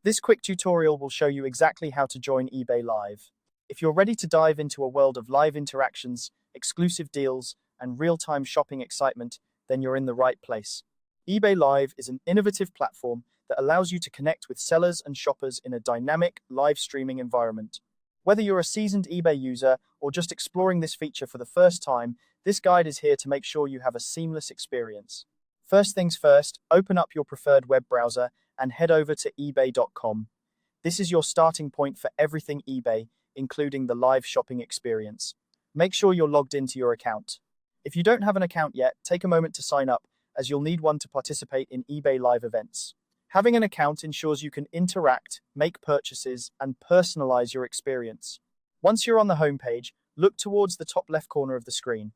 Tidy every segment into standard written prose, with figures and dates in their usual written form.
This quick tutorial will show you exactly how to join eBay Live. If you're ready to dive into a world of live interactions, exclusive deals, and real-time shopping excitement, then you're in the right place. eBay Live is an innovative platform that allows you to connect with sellers and shoppers in a dynamic, live streaming environment. Whether you're a seasoned eBay user or just exploring this feature for the first time, this guide is here to make sure you have a seamless experience. First things first, open up your preferred web browser and head over to ebay.com. This is your starting point for everything eBay, including the live shopping experience. Make sure you're logged into your account. If you don't have an account yet, take a moment to sign up, as you'll need one to participate in eBay Live events. Having an account ensures you can interact, make purchases, and personalize your experience. Once you're on the homepage, look towards the top left corner of the screen.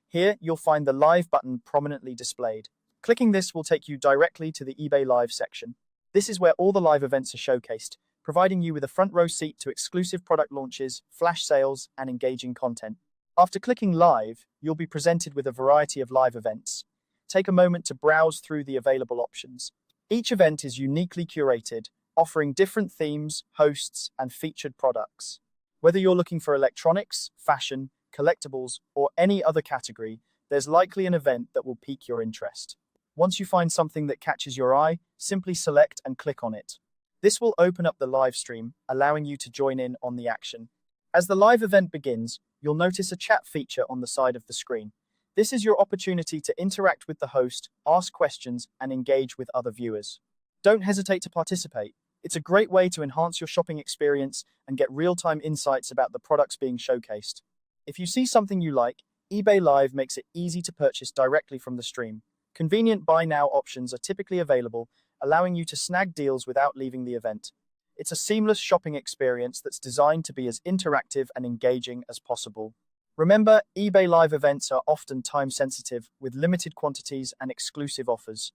Here, you'll find the Live button prominently displayed. Clicking this will take you directly to the eBay Live section. This is where all the live events are showcased, providing you with a front row seat to exclusive product launches, flash sales, and engaging content. After clicking Live, you'll be presented with a variety of live events. Take a moment to browse through the available options. Each event is uniquely curated, offering different themes, hosts, and featured products. Whether you're looking for electronics, fashion, collectibles, or any other category, there's likely an event that will pique your interest. Once you find something that catches your eye, simply select and click on it. This will open up the live stream, allowing you to join in on the action. As the live event begins, you'll notice a chat feature on the side of the screen. This is your opportunity to interact with the host, ask questions, and engage with other viewers. Don't hesitate to participate. It's a great way to enhance your shopping experience and get real-time insights about the products being showcased. If you see something you like, eBay Live makes it easy to purchase directly from the stream. Convenient buy now options are typically available, allowing you to snag deals without leaving the event. It's a seamless shopping experience that's designed to be as interactive and engaging as possible. Remember, eBay Live events are often time-sensitive, with limited quantities and exclusive offers.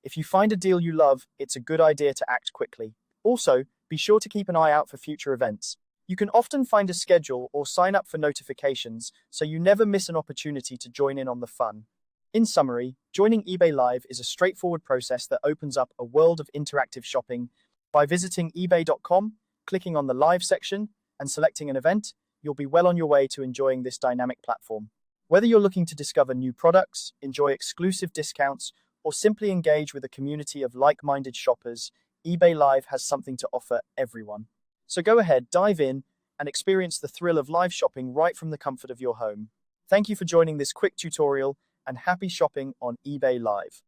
If you find a deal you love, it's a good idea to act quickly. Also, be sure to keep an eye out for future events. You can often find a schedule or sign up for notifications, so you never miss an opportunity to join in on the fun. In summary, joining eBay Live is a straightforward process that opens up a world of interactive shopping. By visiting ebay.com, clicking on the Live section, and selecting an event, you'll be well on your way to enjoying this dynamic platform. Whether you're looking to discover new products, enjoy exclusive discounts, or simply engage with a community of like-minded shoppers, eBay Live has something to offer everyone. So go ahead, dive in, and experience the thrill of live shopping right from the comfort of your home. Thank you for joining this quick tutorial, and happy shopping on eBay Live.